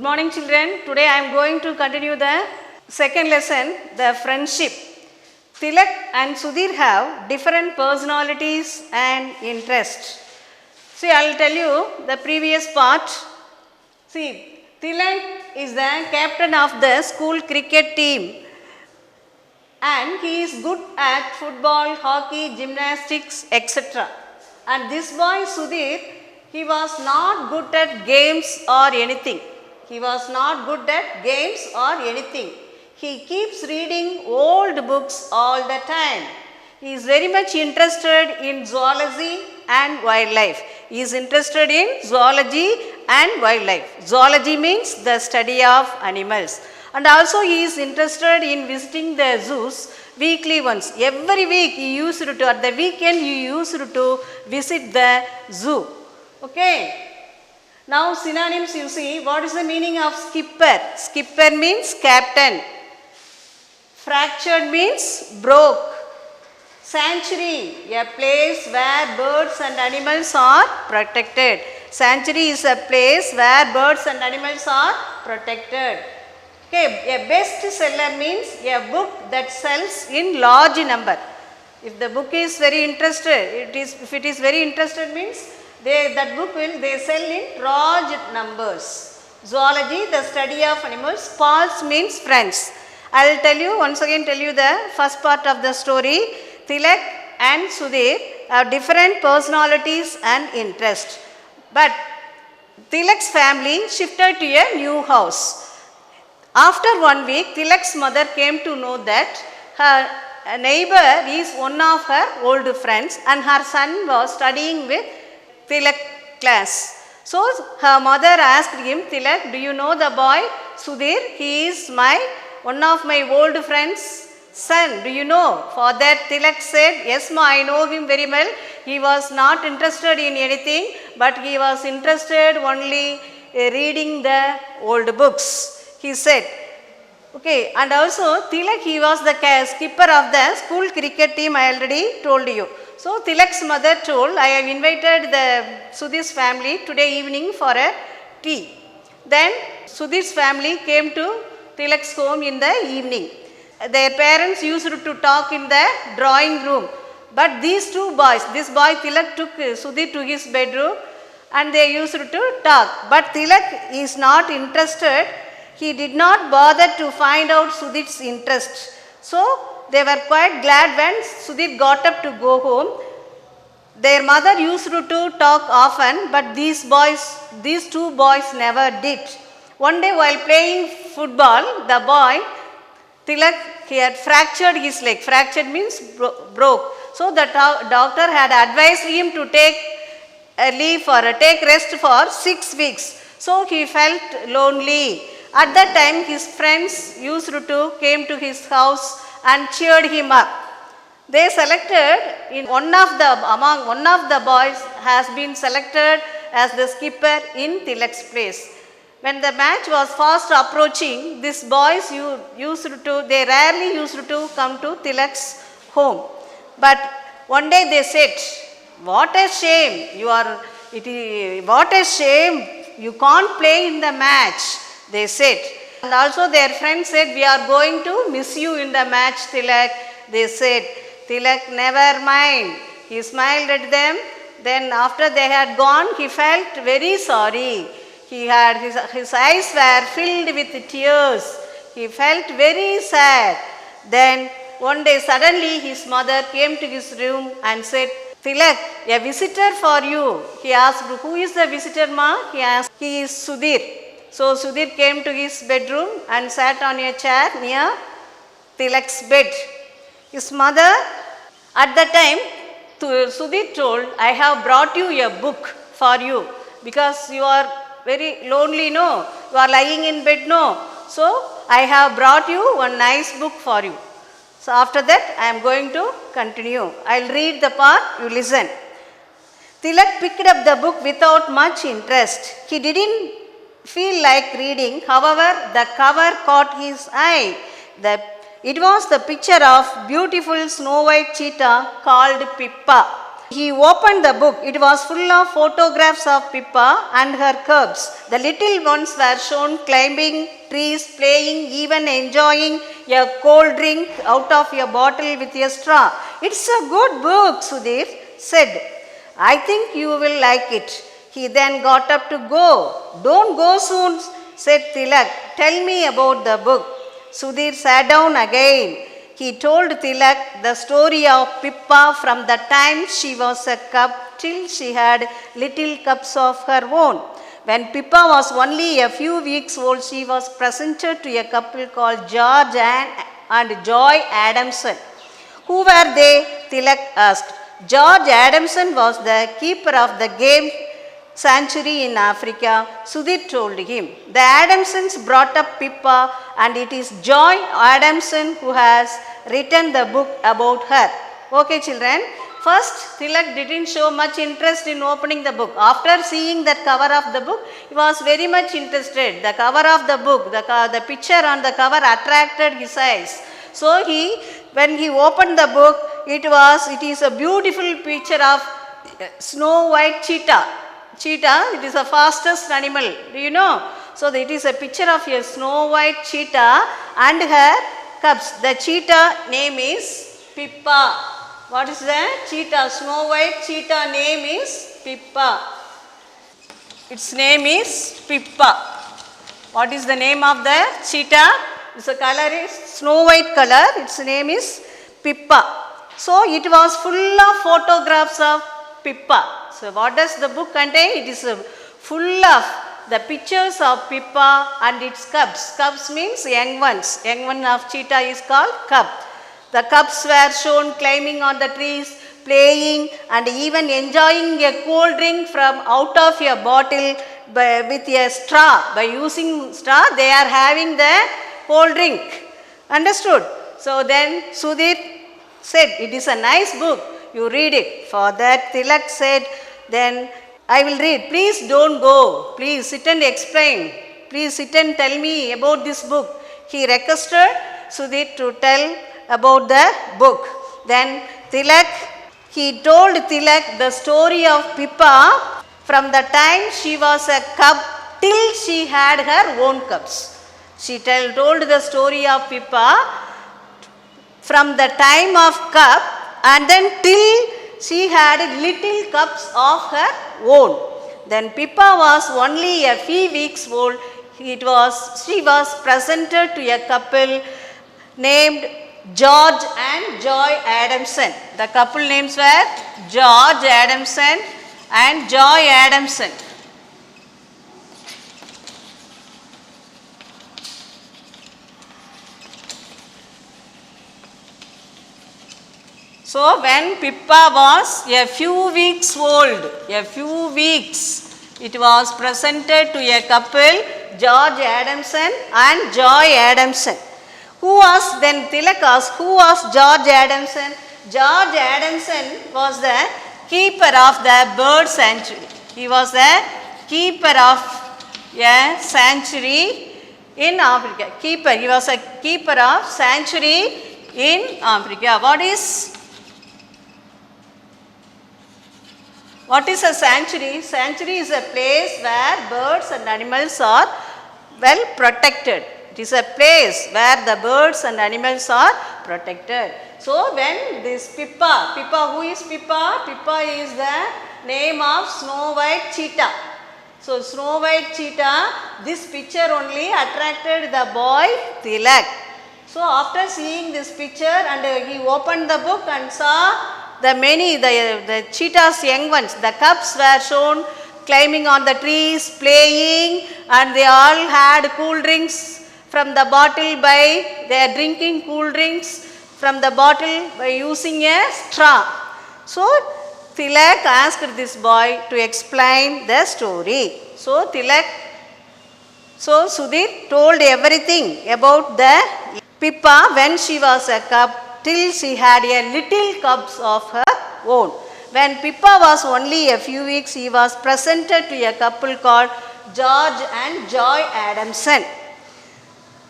Good morning, children. Today I am going to continue the second lesson, the friendship. Tilak and Sudhir have different personalities and interests. See, I will tell you the previous part. See, Tilak is the captain of the school cricket team and he is good at football, hockey, gymnastics, etc. And this boy Sudhir, he was not good at games or anything. He was not good at games or anything. He keeps reading old books all the time. He is very much interested in zoology and wildlife. He is interested in zoology and wildlife. Zoology means the study of animals. And also he is interested in visiting the zoos weekly once. Every week he used to, at the weekend he used to visit the zoo. Okay. Now synonyms you see, what is the meaning of skipper? Skipper means captain. Fractured means broke. Sanctuary, a place where birds and animals are protected. Sanctuary is a place where birds and animals are protected. Okay, a bestseller means a book that sells in large number. If the book is very interested, if it is very interested means that book they sell in large numbers. Zoology, the study of animals. Pals means friends. I will tell you once again the first part of the story. Tilak and Sudhir have different personalities and interests. But Tilak's family shifted to a new house. After 1 week, Tilak's mother came to know that her neighbor is one of her old friends and her son was studying with Tilak class. So her mother asked him, Tilak, do you know the boy Sudhir? He is one of my old friends' son. Do you know? For that Tilak said, yes ma, I know him very well. He was not interested in anything, but he was interested only reading the old books. He said, okay, and also Tilak, he was the skipper of the school cricket team, I already told you. So Tilak's mother told, I have invited the Sudhir's family today evening for a tea. Then Sudhir's family came to Tilak's home in the evening. Their parents used to talk in the drawing room. But these two boys, this boy Tilak took Sudhir to his bedroom and they used to talk. But Tilak is not interested. He did not bother to find out Sudhir's interest. So they were quite glad when Sudhir got up to go home. Their mother used to talk often, but these two boys never did. One day while playing football, the boy Tilak, he had fractured his leg. Fractured means broke. So the doctor had advised him to take rest for 6 weeks. So he felt lonely. At that time, his friends used to came to his house and cheered him up. They selected one of the boys has been selected as the skipper in Tilak's place. When the match was fast approaching, these boys they rarely used to come to Tilak's home. But one day they said, what a shame, what a shame, you can't play in the match, they said. And also their friends said, we are going to miss you in the match, Tilak. They said, Tilak, never mind. He smiled at them. Then after they had gone, he felt very sorry. He had his eyes were filled with tears. He felt very sad. Then one day suddenly his mother came to his room and said, Tilak, a visitor for you. He asked, who is the visitor, ma? He asked, he is Sudhir. So Sudhir came to his bedroom and sat on a chair near Tilak's bed. His mother, at that time, Sudhir told, I have brought you a book for you because you are very lonely, no? You are lying in bed, no? So I have brought you one nice book for you. So after that, I am going to continue. I will read the part, you listen. Tilak picked up the book without much interest. He didn't feel like reading. However, the cover caught his eye. It was the picture of beautiful snow white cheetah called Pippa. He opened the book. It was full of photographs of Pippa and her cubs. The little ones were shown climbing trees, playing, even enjoying a cold drink out of a bottle with a straw. It's a good book, Sudhir said. I think you will like it. He then got up to go. Don't go soon, said Tilak. Tell me about the book. Sudhir sat down again. He told Tilak the story of Pippa from the time she was a cub till she had little cubs of her own. When Pippa was only a few weeks old, she was presented to a couple called George and Joy Adamson. Who were they? Tilak asked. George Adamson was the keeper of the game sanctuary in Africa, Sudhir told him. The Adamsons brought up Pippa, and it is Joy Adamson who has written the book about her. Okay, children. First, Tilak didn't show much interest in opening the book. After seeing that cover of the book, he was very much interested. The cover of the book, the picture on the cover attracted his eyes. So when he opened the book, it is a beautiful picture of Snow White cheetah. Cheetah, it is the fastest animal. Do you know? So it is a picture of a Snow White cheetah and her cubs. The cheetah name is Pippa. What is the cheetah? Snow White cheetah name is Pippa. Its name is Pippa. What is the name of the cheetah? Its color is snow white color. Its name is Pippa. So it was full of photographs of Pippa. So what does the book contain? It is full of the pictures of Pippa and its cubs. Cubs means young ones. Young one of cheetah is called cub. The cubs were shown climbing on the trees, playing and even enjoying a cold drink from out of a bottle with a straw. By using straw, they are having the cold drink. Understood? So then Sudhir said, it is a nice book. You read it. For that Tilak said, then I will read. Please don't go. Please sit and explain. Please sit and tell me about this book. He requested Sudhir to tell about the book. Then he told Tilak the story of Pippa from the time she was a cub till she had her own cubs. She told the story of Pippa from the time of cub and then till she had little cubs of her own. Then Pippa was only a few weeks old. She was presented to a couple named George and Joy Adamson. The couple names were George Adamson and Joy Adamson. So when Pippa was a few weeks old, it was presented to a couple, George Adamson and Joy Adamson. Tilak asked, who was George Adamson? George Adamson was the keeper of the bird sanctuary. He was the keeper of a sanctuary in Africa. He was a keeper of sanctuary in Africa. What is a sanctuary? Sanctuary is a place where birds and animals are well protected. It is a place where the birds and animals are protected. So when this Pippa, who is Pippa? Pippa is the name of Snow White cheetah. So Snow White cheetah, this picture only attracted the boy Tilak. So after seeing this picture and he opened the book and saw the cheetah's young ones, the cubs were shown climbing on the trees, playing, and they all had cool drinks from the bottle they are drinking cool drinks from the bottle by using a straw. So Tilak asked this boy to explain the story. So Sudhir told everything about the Pippa when she was a cub till she had a little cubs of her own. When Pippa was only a few weeks, he was presented to a couple called George and Joy Adamson.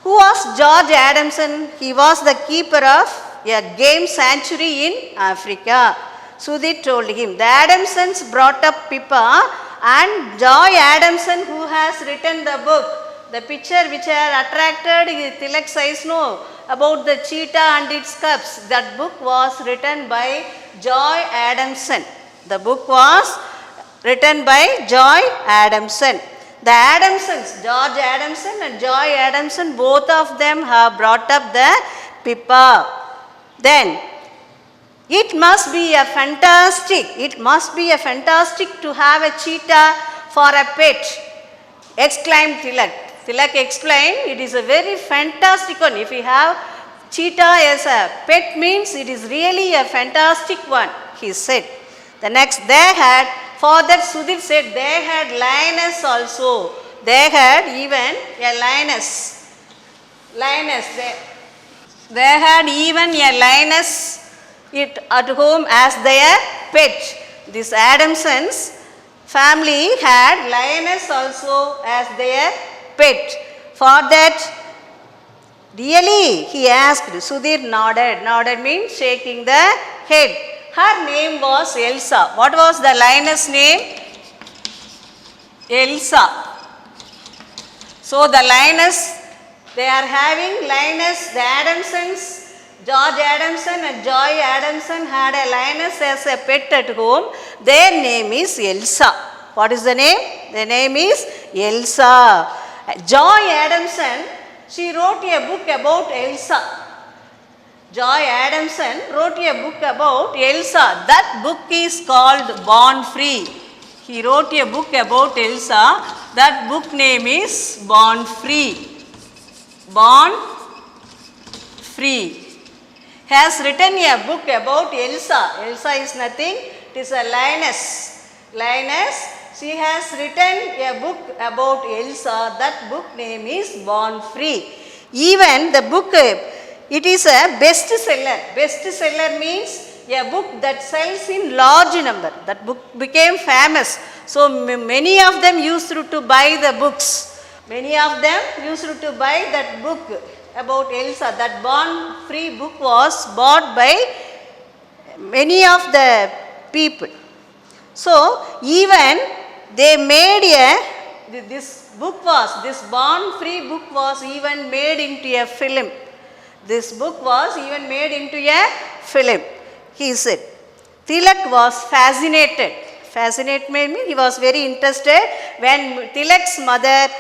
Who was George Adamson? He was the keeper of a game sanctuary in Africa. Sudhir told him. The Adamsons brought up Pippa and Joy Adamson, who has written the book. The picture which had attracted Tilak's eyes, no, about the cheetah and its cubs. That book was written by Joy Adamson. The book was written by Joy Adamson. The Adamsons, George Adamson and Joy Adamson, both of them have brought up the Pippa. Then, it must be a fantastic to have a cheetah for a pet, exclaimed Tilak. Tilak explained, it is a very fantastic one. If you have cheetah as a pet means it is really a fantastic one, he said. The next they had, Father Sudhir said they had lioness also. They had even a lioness. They had even a lioness at home as their pet. This Adamson's family had lioness also as their pet. For that, really, he asked. Sudhir nodded. Nodded means shaking the head. Her name was Elsa. What was the lioness name? Elsa. So the lioness, they are having lioness, the Adamsons, George Adamson and Joy Adamson had a lioness as a pet at home. Their name is Elsa. What is the name? The name is Elsa. Joy Adamson, she wrote a book about Elsa. Joy Adamson wrote a book about Elsa. That book is called Born Free. He wrote a book about Elsa. That book name is Born Free. Born Free. He has written a book about Elsa. Elsa is nothing. It is a lioness. Lioness. She has written a book about Elsa. That book name is Born Free. Even the book, it is a bestseller. Bestseller means a book that sells in large number. That book became famous. So many of them used to buy the books. Many of them used to buy that book about Elsa. That Born Free book was bought by many of the people. So even they made this Born Free book was even made into a film. This book was even made into a film. He said, Tilak was fascinated. Fascinated means he was very interested. When Tilak's mother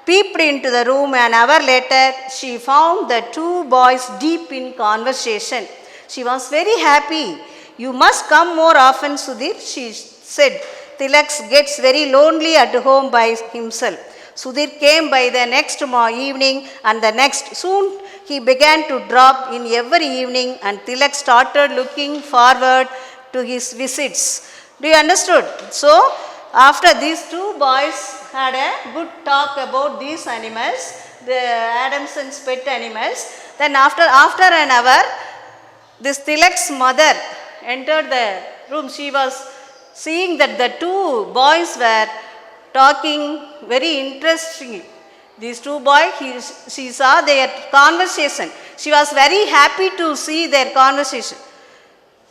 peeped into the room an hour later, she found the two boys deep in conversation. She was very happy. You must come more often, Sudhir, she said. Tilak gets very lonely at home by himself. Sudhir came by the next evening and the next. Soon he began to drop in every evening and Tilak started looking forward to his visits. Do you understood? So, after these two boys had a good talk about these animals, the Adamson's pet animals, then after an hour, this Tilak's mother entered the room. She was seeing that the two boys were talking very interestingly. These two boys, she saw their conversation. She was very happy to see their conversation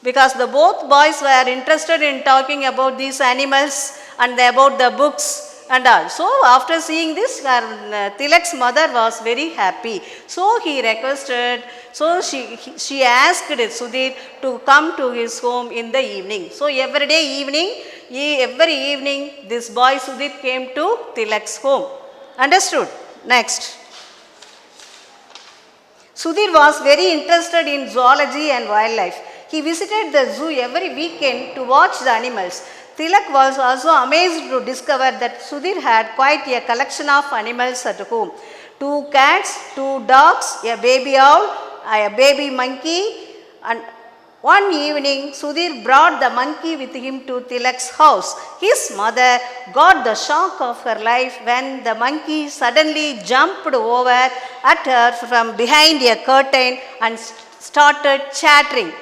because the both boys were interested in talking about these animals and about the books and all. So after seeing this, Tilak's mother was very happy. So he requested, so she asked Sudhir to come to his home in the evening. So every evening, this boy Sudhir came to Tilak's home. Understood? Next. Sudhir was very interested in zoology and wildlife. He visited the zoo every weekend to watch the animals. Tilak was also amazed to discover that Sudhir had quite a collection of animals at home. 2 cats, 2 dogs, a baby owl, a baby monkey, and one evening Sudhir brought the monkey with him to Tilak's house. His mother got the shock of her life when the monkey suddenly jumped over at her from behind a curtain and started chattering.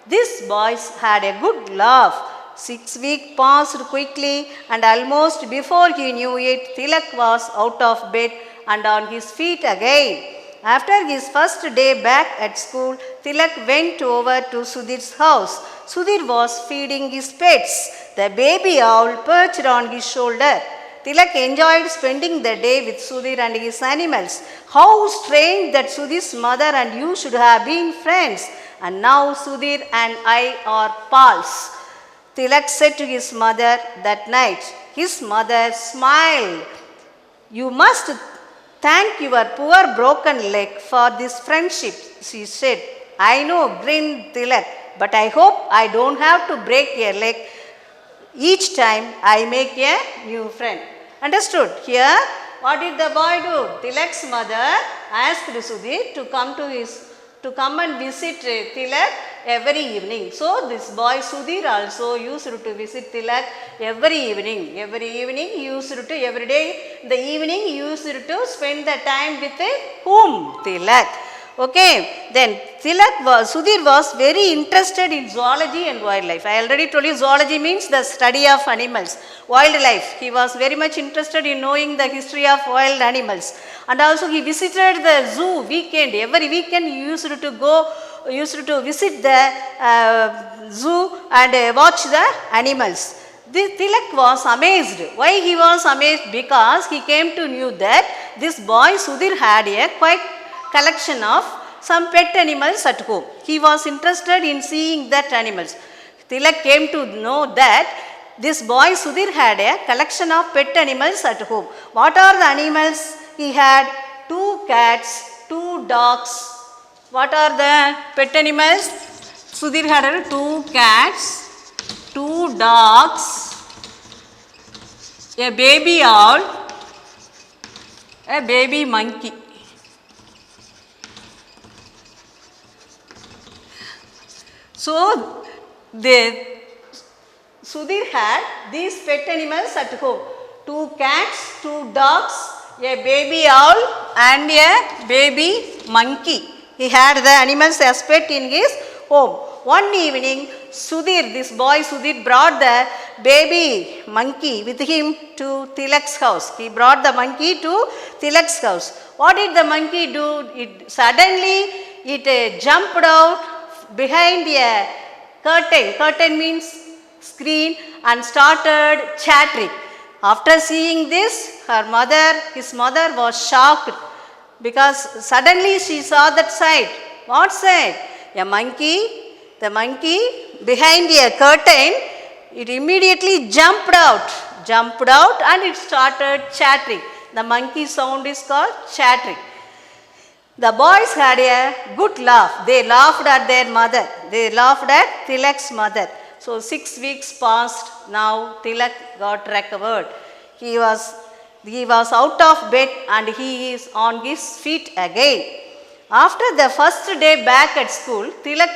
These boys had a good laugh. 6 weeks passed quickly and almost before he knew it, Tilak was out of bed and on his feet again. After his first day back at school, Tilak went over to Sudhir's house. Sudhir was feeding his pets. The baby owl perched on his shoulder. Tilak enjoyed spending the day with Sudhir and his animals. How strange that Sudhir's mother and you should have been friends, and now Sudhir and I are pals, Tilak said to his mother that night. His mother smiled. You must thank your poor broken leg for this friendship, she said. I know, grinned Tilak, but I hope I don't have to break a leg each time I make a new friend. Understood? Here, what did the boy do? Tilak's mother asked Sudhir to come and visit Tilak every evening. So this boy Sudhir also used to visit Tilak every evening. Every evening he used to, every day in the evening he used to spend the time with whom? Tilak. Okay, then Sudhir was very interested in zoology and wildlife. I already told you zoology means the study of animals. Wildlife, he was very much interested in knowing the history of wild animals. And also he visited the zoo weekend. Every weekend he used to visit the zoo and watch the animals. Tilak was amazed. Why he was amazed? Because he came to know that this boy Sudhir had a quite collection of some pet animals at home. He was interested in seeing that animals. Tilak came to know that this boy Sudhir had a collection of pet animals at home. What are the animals he had? 2 cats, 2 dogs. What are the pet animals? Sudhir had 2 cats, 2 dogs, a baby owl, a baby monkey. So, Sudhir had these pet animals at home. 2 cats, 2 dogs, a baby owl and a baby monkey. He had the animals as pet in his home. One evening, this boy Sudhir brought the baby monkey with him to Tilak's house. He brought the monkey to Tilak's house. What did the monkey do? Suddenly it jumped out behind a curtain. Curtain means screen, and started chattering. After seeing this, his mother was shocked because suddenly she saw that sight. What sight? A monkey. The monkey behind a curtain, it immediately jumped out and it started chattering. The monkey sound is called chattering. The boys had a good laugh. They laughed at their mother. They laughed at Tilak's mother. So 6 weeks passed. Now Tilak got recovered. He was out of bed and he is on his feet again. After the first day back at school, Tilak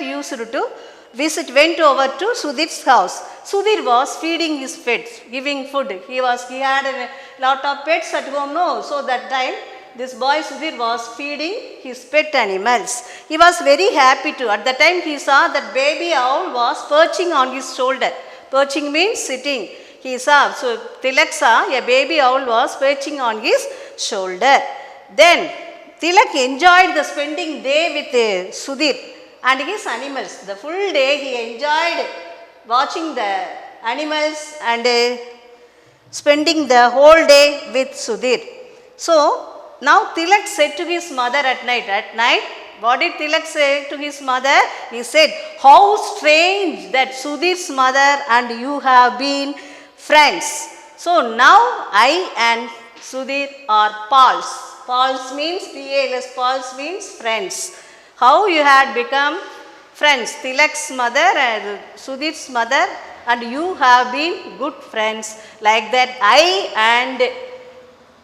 went over to Sudhir's house. Sudhir was feeding his pets, giving food. He had a lot of pets at home, no? So that time, this boy Sudhir was feeding his pet animals. He was very happy too. At the time he saw that baby owl was perching on his shoulder. Perching means sitting. He saw, so Tilak saw a baby owl was perching on his shoulder. Then Tilak enjoyed the spending day with Sudhir and his animals. The full day he enjoyed watching the animals and spending the whole day with Sudhir. So now Tilak said to his mother at night, what did Tilak say to his mother? He said, how strange that Sudhir's mother and you have been friends. So now I and Sudhir are pals. Pals means P-A-L-S, pals means friends. How you had become friends? Tilak's mother and Sudhir's mother and you have been good friends. Like that I and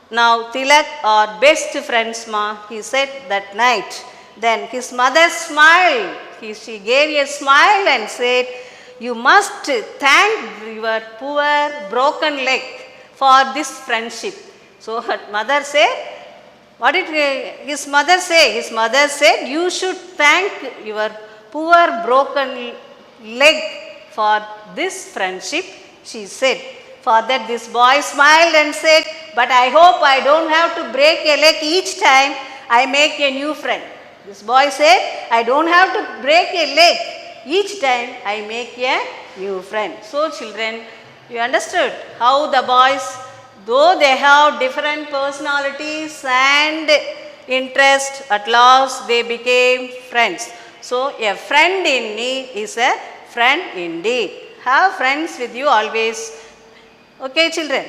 now Tilak are best friends, ma, he said that night. Then his mother smiled. She gave a smile and said, you must thank your poor broken leg for this friendship. So her mother said, what did his mother say? His mother said, you should thank your poor broken leg for this friendship, she said. For that this boy smiled and said, but I hope I don't have to break a leg each time I make a new friend. This boy said, I don't have to break a leg. Each time I make a new friend. So children, you understood how the boys, though they have different personalities and interests, at last they became friends. So a friend in need is a friend indeed. Have friends with you always. Okay children.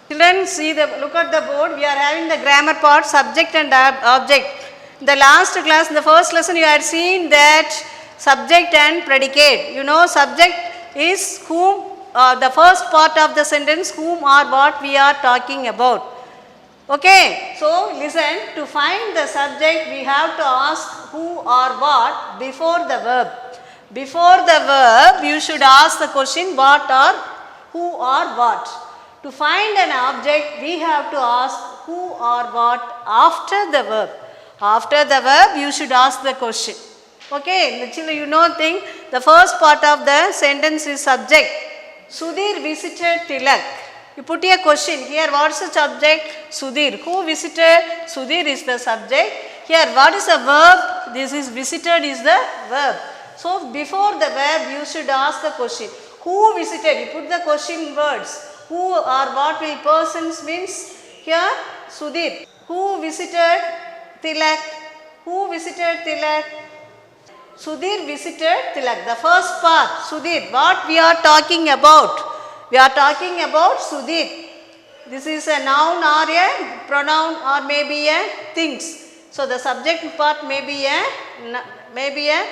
Children, see look at the board. We are having the grammar part, subject and object. In the last class, in the first lesson, you had seen that subject and predicate. You know, subject is whom, the first part of the sentence, whom or what we are talking about. Okay, so listen, to find the subject, we have to ask who or what before the verb. Before the verb, you should ask the question what or who or what. To find an object, we have to ask who or what after the verb. After the verb, you should ask the question. Okay, children, you know thing, the first part of the sentence is subject. Sudhir visited Tilak. You put a question here, what is the subject? Sudhir. Who visited? Sudhir is the subject. Here, what is the verb? This is visited is the verb. So, before the verb, you should ask the question. Who visited? You put the question words. Who or what will persons means? Here, Sudhir. Who visited Tilak? Who visited Tilak? Sudhir visited Tilak. The first part, Sudhir. What we are talking about? We are talking about Sudhir. This is a noun or a pronoun or maybe a things. So the subject part may be a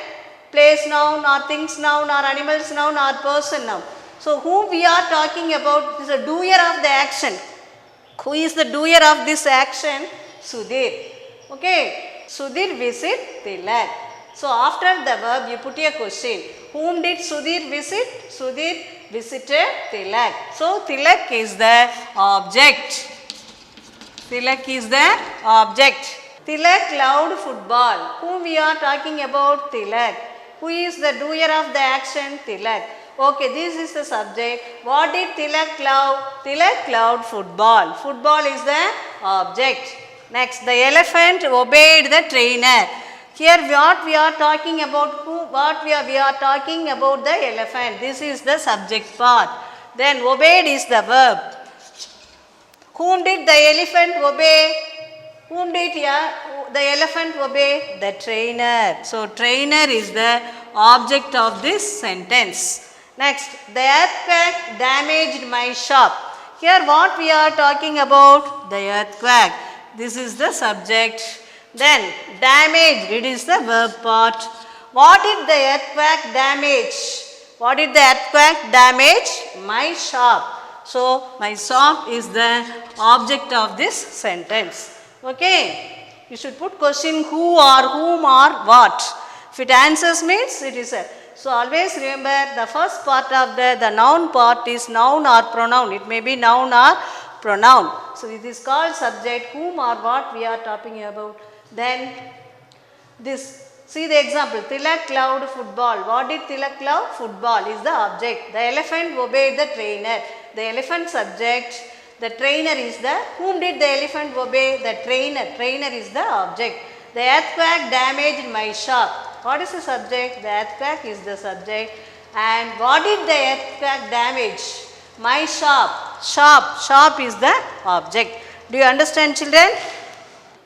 place noun or things noun or animals noun or person noun. So whom we are talking about is the doer of the action. Who is the doer of this action? Sudhir. Okay. Sudhir visit Tilak. So after the verb you put a question. Whom did Sudhir visit? Sudhir visited Tilak. So Tilak is the object. Tilak is the object. Tilak loved football. Whom we are talking about? Tilak. Who is the doer of the action? Tilak. Okay, this is the subject. What did Tilak love? Tilak loved football. Football is the object. Next, the elephant obeyed the trainer. Here what we are talking about, we are talking about the elephant. This is the subject part. Then obeyed is the verb. Whom did the elephant obey? Whom did the elephant obey? The trainer. So trainer is the object of this sentence. Next, the earthquake damaged my shop. Here what we are talking about? The earthquake. This is the subject. Then damage, it is the verb part. What did the earthquake damage? What did the earthquake damage? My shop. So my shop is the object of this sentence. Okay. You should put question who or whom or what. If it answers means it is a. So always remember the first part of the noun part is noun or pronoun. It may be noun or pronoun. So it is called subject, whom or what we are talking about. Then this, see the example, Tilak loved football. What did Tilak love? Football is the object. The elephant obeyed the trainer. The elephant subject, the trainer is the, whom did the elephant obey? The trainer. Trainer is the object. The earthquake damaged my shop. What is the subject? The earthquake is the subject. And what did the earthquake damage? My shop. Shop is the object. Do you understand children?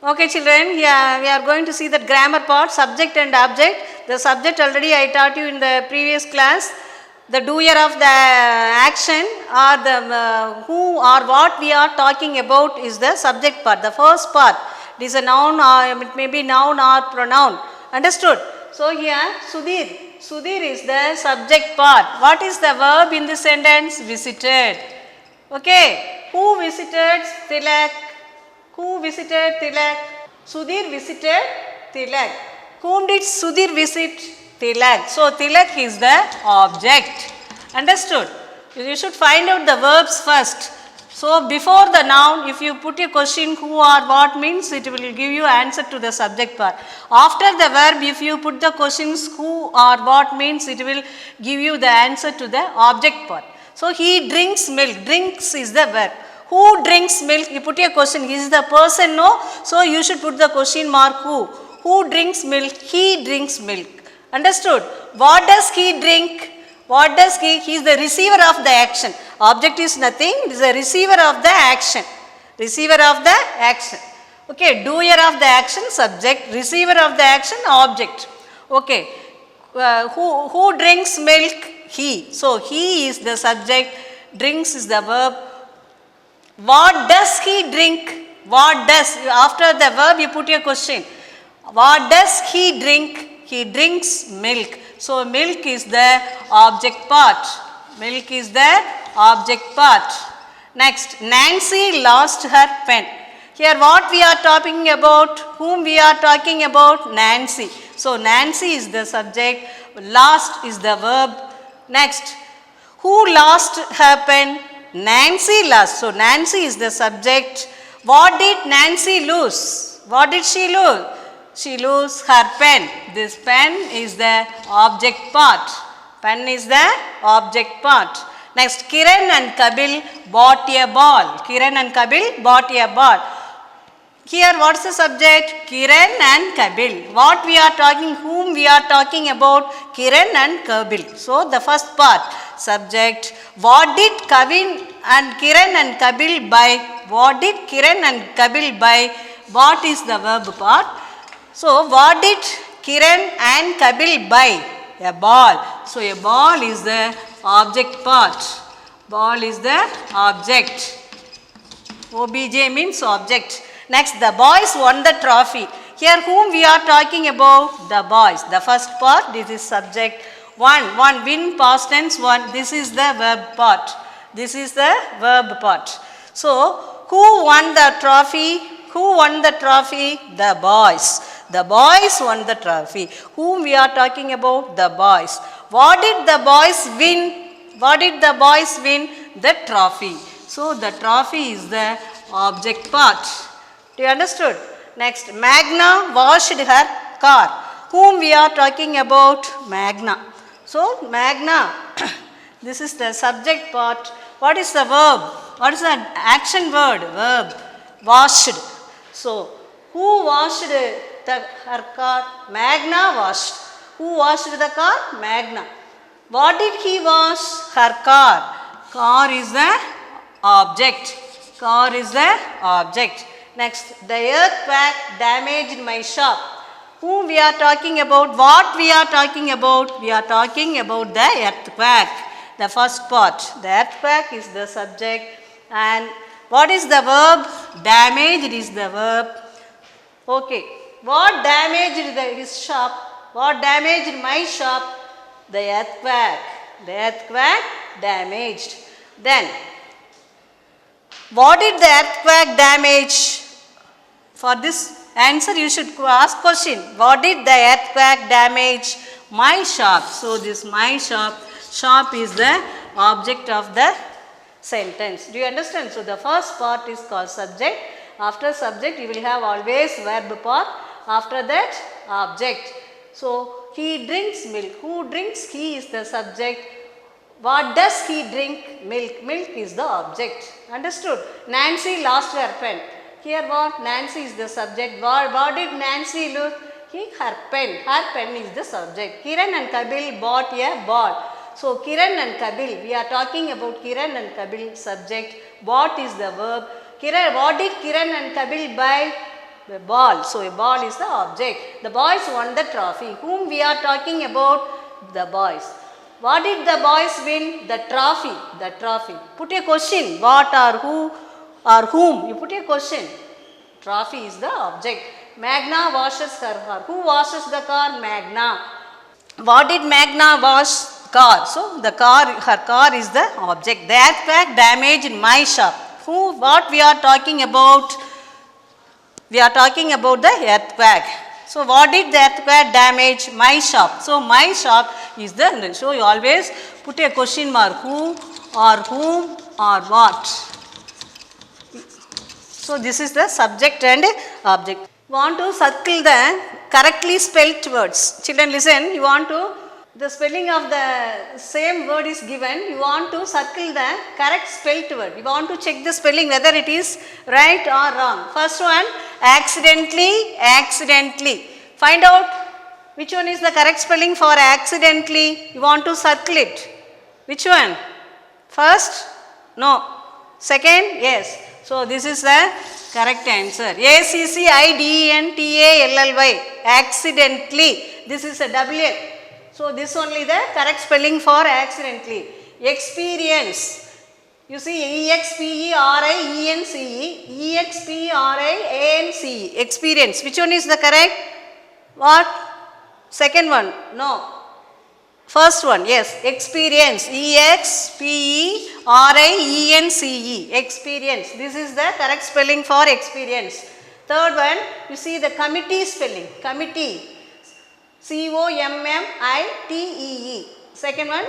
Okay children, here we are going to see that grammar part, subject and object. The subject already I taught you in the previous class. The doer of the action or the who or what we are talking about is the subject part, the first part. It is a noun or it may be noun or pronoun. Understood? So here Sudhir. Sudhir is the subject part. What is the verb in this sentence? Visited. Okay. Who visited Tilak? Who visited Tilak? Sudhir visited Tilak. Whom did Sudhir visit? Tilak. So Tilak is the object. Understood? You should find out the verbs first. So before the noun, if you put a question who or what means, it will give you answer to the subject part. After the verb, if you put the questions who or what means, it will give you the answer to the object part. So he drinks milk. Drinks is the verb. Who drinks milk? You put a question. He is the person, no? So you should put the question mark who. Who drinks milk? He drinks milk. Understood? What does he drink? What does he? He is the receiver of the action. Object is nothing. It is the receiver of the action. Receiver of the action. Okay. Doer of the action, subject. Receiver of the action, object. Okay. Who drinks milk? He. So he is the subject. Drinks is the verb. What does he drink? What does? After the verb you put your question. What does he drink? He drinks milk. So milk is the object part. Milk is the object part. Next, Nancy lost her pen. Here what we are talking about? Whom we are talking about? Nancy. So Nancy is the subject. Lost is the verb. Next, who lost her pen? Nancy lost. So Nancy is the subject. What did Nancy lose? What did she lose? She lose her pen. This pen is the object part. Pen is the object part. Next, Kiran and Kabil bought a ball. Kiran and Kabil bought a ball. Here what's the subject? Kiran and Kabil. What we are talking, whom we are talking about? Kiran and Kabil. So the first part, subject. What did Kiran and Kabil buy? What did Kiran and Kabil buy? What is the verb part? So what did Kiran and Kabil buy? A ball. So a ball is the object part. Ball is the object. OBJ means object. Next, the boys won the trophy. Here whom we are talking about? The boys. The first part, this is subject. One, win, past tense, one. This is the verb part. This is the verb part. So, who won the trophy? Who won the trophy? The boys. The boys won the trophy. Whom we are talking about? The boys. What did the boys win? What did the boys win? The trophy. So, the trophy is the object part. Do you understood? Next, Magna washed her car. Whom we are talking about? Magna. So, Magna, this is the subject part. What is the verb? What is the action word? Verb. Washed. So, who washed her car? Magna washed. Who washed the car? Magna. What did he wash? Her car. Car is the object. Car is the object. Next, the earthquake damaged my shop. Whom we are talking about? What we are talking about? We are talking about the earthquake. The first part. The earthquake is the subject. And what is the verb? Damaged is the verb. Okay. What damaged his shop? What damaged my shop? The earthquake. The earthquake damaged. Then, what did the earthquake damage? For this answer, you should ask question. What did the earthquake damage? My shop. So, this my shop is the object of the sentence. Do you understand? So, the first part is called subject. After subject, you will have always verb part. After that, object. So, he drinks milk. Who drinks? He is the subject. What does he drink? Milk. Milk is the object. Understood? Nancy lost her pen. Here what? Nancy is the subject. What did Nancy lose? Her pen. Her pen is the subject. Kiran and Kabil bought a ball. So, Kiran and Kabil, we are talking about Kiran and Kabil subject. Bought is the verb. What did Kiran and Kabil buy? A ball. So, a ball is the object. The boys won the trophy. Whom we are talking about? The boys. What did the boys win? The trophy. The trophy. Put a question. What or who or whom? You put a question. Trophy is the object. Magna washes her car. Who washes the car? Magna. What did Magna wash? Car. So, the car, her car is the object. The earthquake damaged my shop. What we are talking about? We are talking about the earthquake. So, what did the earthquake damage? My shop. So, my shop is the, so you always put a question mark. Who or whom or what. So, this is the subject and object. Want to circle the correctly spelt words. Children listen, you want to the spelling of the same word is given, you want to circle the correct spelt word. You want to check the spelling whether it is right or wrong. First one, accidentally, accidentally. Find out which one is the correct spelling for accidentally. You want to circle it. Which one? First? No. Second? Yes. So this is the correct answer. accidentally. Accidentally. This is a double L. So this only the correct spelling for accidentally. Experience. You see EXPERIENCE, EXPERIANCE. Experience. Which one is the correct? What? Second one? No. First one, yes, experience, EXPERIENCE, experience. This is the correct spelling for experience. Third one, you see the committee spelling, committee, COMMITEE. Second one,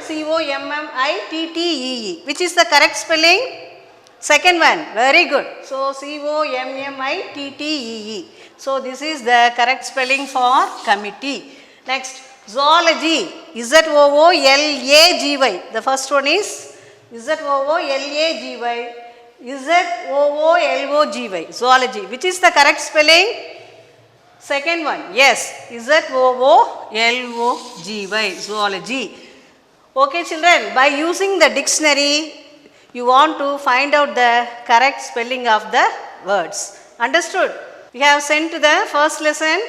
COMMITTEE. Which is the correct spelling? Second one, very good. So, COMMITTEE. So, this is the correct spelling for committee. Next, zoology, ZOOLAGY. The first one is ZOOLAGY, ZOOLOGY, zoology. Which is the correct spelling? Second one, yes, ZOOLOGY, zoology. Okay children, by using the dictionary, you want to find out the correct spelling of the words. Understood? We have sent to the first lesson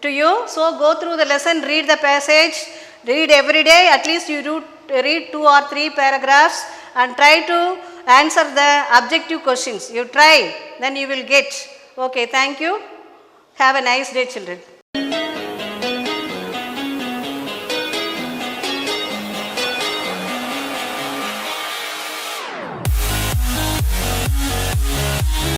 to you. So go through the lesson, read the passage, read every day, at least you do read 2 or 3 paragraphs and try to answer the objective questions. You try, then you will get. Okay, thank you. Have a nice day children.